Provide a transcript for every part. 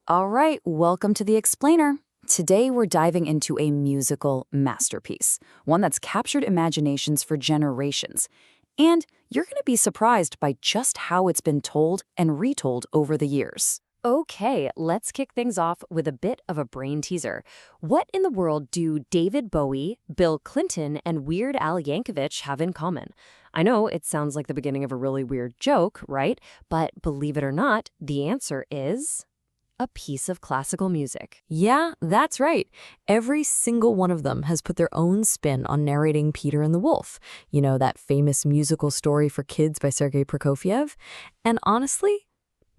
All right, welcome to The Explainer. Today we're diving into a musical masterpiece, one that's captured imaginations for generations. And you're going to be surprised by just how it's been told and retold over the years. Okay, let's kick things off with a bit of a brain teaser. What in the world do David Bowie, Bill Clinton, and Weird Al Yankovic have in common? I know it sounds like the beginning of a really weird joke, right? But believe it or not, the answer is a piece of classical music. Yeah, that's right. Every single one of them has put their own spin on narrating Peter and the Wolf. You know, that famous musical story for kids by Sergei Prokofiev? And honestly,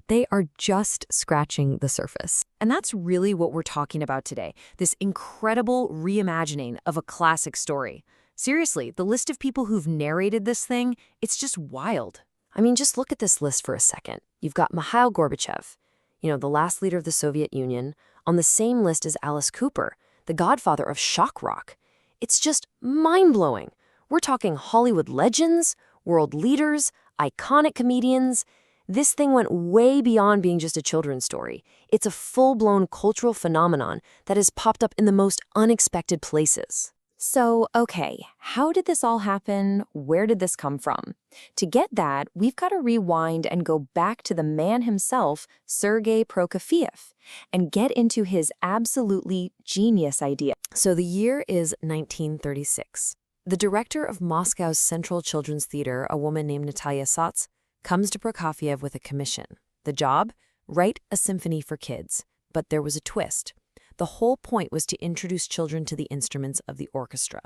they are just scratching the surface. And that's really what we're talking about today, this incredible reimagining of a classic story. Seriously, the list of people who've narrated this thing, it's just wild. I mean, just look at this list for a second. You've got Mikhail Gorbachev, the last leader of the Soviet Union, on the same list as Alice Cooper, the godfather of shock rock. It's just mind-blowing. We're talking Hollywood legends, world leaders, iconic comedians. This thing went way beyond being just a children's story. It's a full-blown cultural phenomenon that has popped up in the most unexpected places. So, okay, how did this all happen? Where did this come from? To get that, we've got to rewind and go back to the man himself, Sergei Prokofiev, and get into his absolutely genius idea. So the year is 1936. The director of Moscow's Central Children's Theater, a woman named Natalia Sats, comes to Prokofiev with a commission. The job? Write a symphony for kids. But there was a twist. The whole point was to introduce children to the instruments of the orchestra.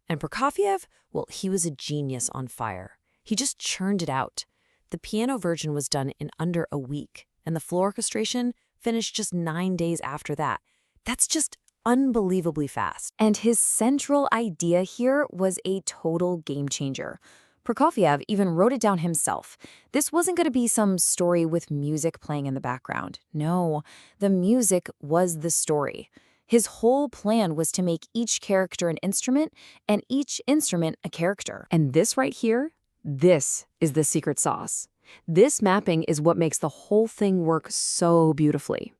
And Prokofiev, well, he was a genius on fire. He just churned it out. The piano version was done in under a week, and the floor orchestration finished just 9 days after that. That's just unbelievably fast. And his central idea here was a total game changer. Prokofiev even wrote it down himself. This wasn't going to be some story with music playing in the background. No, the music was the story. His whole plan was to make each character an instrument and each instrument a character. And this right here, this is the secret sauce. This mapping is what makes the whole thing work so beautifully.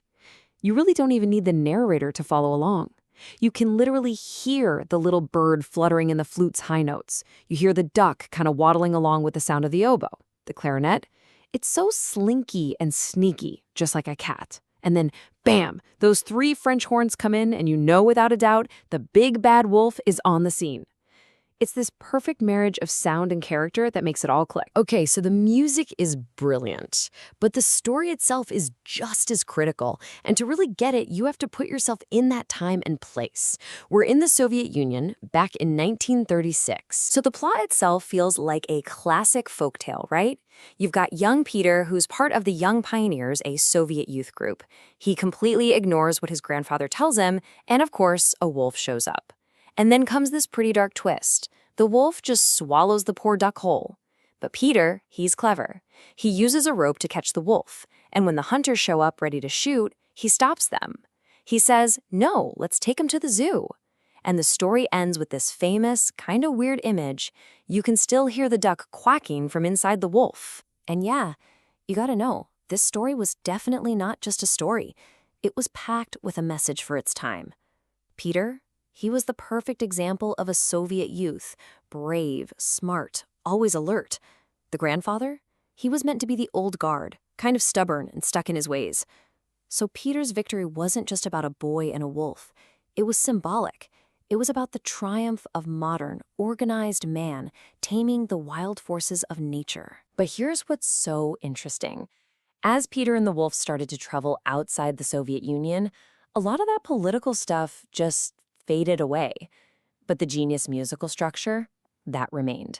You really don't even need the narrator to follow along. You can literally hear the little bird fluttering in the flute's high notes. You hear the duck kind of waddling along with the sound of the oboe. The clarinet, it's so slinky and sneaky, just like a cat. And then, bam, those 3 French horns come in, and you know without a doubt the big bad wolf is on the scene. It's this perfect marriage of sound and character that makes it all click. Okay, so the music is brilliant, but the story itself is just as critical. And to really get it, you have to put yourself in that time and place. We're in the Soviet Union back in 1936. So the plot itself feels like a classic folktale, right? You've got young Peter, who's part of the Young Pioneers, a Soviet youth group. He completely ignores what his grandfather tells him, and of course, a wolf shows up. And then comes this pretty dark twist. The wolf just swallows the poor duck whole. But Peter, he's clever. He uses a rope to catch the wolf, and when the hunters show up ready to shoot, he stops them. He says, "No, let's take him to the zoo." And the story ends with this famous, kind of weird image. You can still hear the duck quacking from inside the wolf. And yeah, you gotta know, this story was definitely not just a story. It was packed with a message for its time. Peter, he was the perfect example of a Soviet youth, brave, smart, always alert. The grandfather? He was meant to be the old guard, kind of stubborn and stuck in his ways. So Peter's victory wasn't just about a boy and a wolf. It was symbolic. It was about the triumph of modern, organized man taming the wild forces of nature. But here's what's so interesting. As Peter and the wolf started to travel outside the Soviet Union, a lot of that political stuff just faded away. But the genius musical structure, that remained.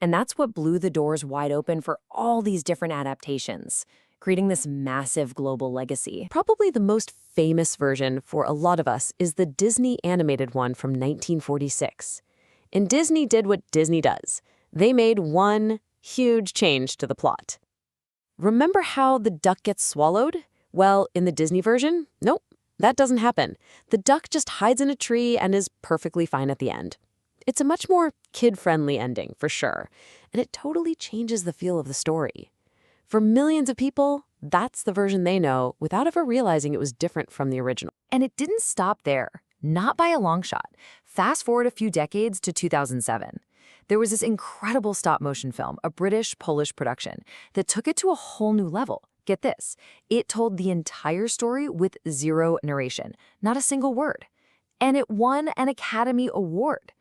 And that's what blew the doors wide open for all these different adaptations, creating this massive global legacy. Probably the most famous version for a lot of us is the Disney animated one from 1946. And Disney did what Disney does. They made one huge change to the plot. Remember how the duck gets swallowed? Well, in the Disney version, nope. That doesn't happen. The duck just hides in a tree and is perfectly fine at the end. It's a much more kid-friendly ending, for sure, and it totally changes the feel of the story. For millions of people, That's the version they know without ever realizing it was different from the original. And it didn't stop there. Not by a long shot. Fast forward a few decades to 2007. There was this incredible stop-motion film, a British-Polish production, that took it to a whole new level. Get this. It told the entire story with zero narration, not a single word. And it won an Academy Award.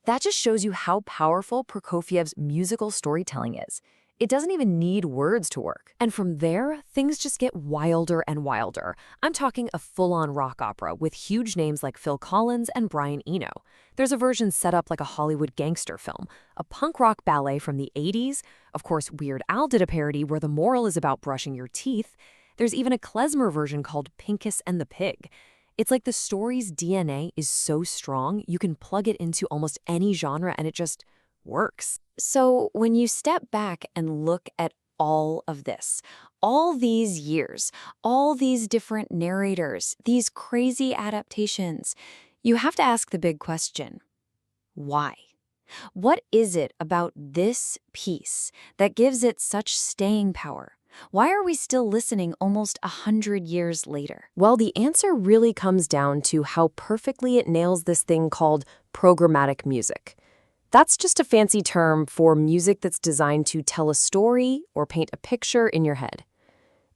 That just shows you how powerful Prokofiev's musical storytelling is. It doesn't even need words to work. And from there, things just get wilder and wilder. I'm talking a full-on rock opera with huge names like Phil Collins and Brian Eno. There's a version set up like a Hollywood gangster film, a punk rock ballet from the 80s. Of course, Weird Al did a parody where the moral is about brushing your teeth. There's even a klezmer version called Pincus and the Pig. It's like the story's DNA is so strong, you can plug it into almost any genre and it just works. So when you step back and look at all of this, all these years, all these different narrators, these crazy adaptations, you have to ask the big question: why? What is it about this piece that gives it such staying power? Why are we still listening almost 100 years later? Well, the answer really comes down to how perfectly it nails this thing called programmatic music. That's just a fancy term for music that's designed to tell a story or paint a picture in your head.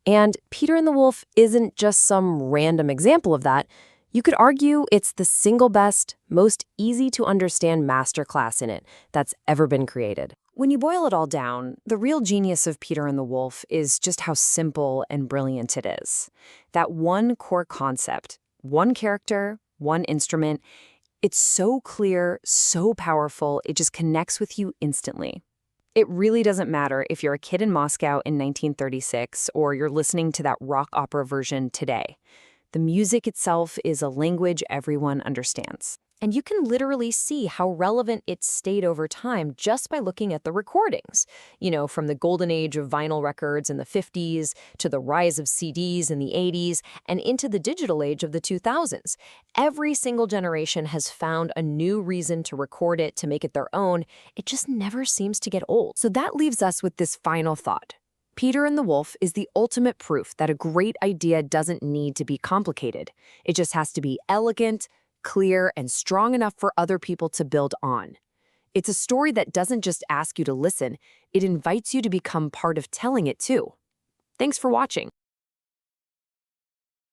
And Peter and the Wolf isn't just some random example of that. You could argue it's the single best, most easy to understand masterclass in it that's ever been created. When you boil it all down, the real genius of Peter and the Wolf is just how simple and brilliant it is. That one core concept, one character, one instrument, it's so clear, so powerful, it just connects with you instantly. It really doesn't matter if you're a kid in Moscow in 1936 or you're listening to that rock opera version today. The music itself is a language everyone understands. And you can literally see how relevant it stayed over time just by looking at the recordings. You know, from the golden age of vinyl records in the 50s to the rise of CDs in the 80s and into the digital age of the 2000s. Every single generation has found a new reason to record it, to make it their own. It just never seems to get old. So that leaves us with this final thought. Peter and the Wolf is the ultimate proof that a great idea doesn't need to be complicated. It just has to be elegant, clear, and strong enough for other people to build on. It's a story that doesn't just ask you to listen, it invites you to become part of telling it too. Thanks for watching.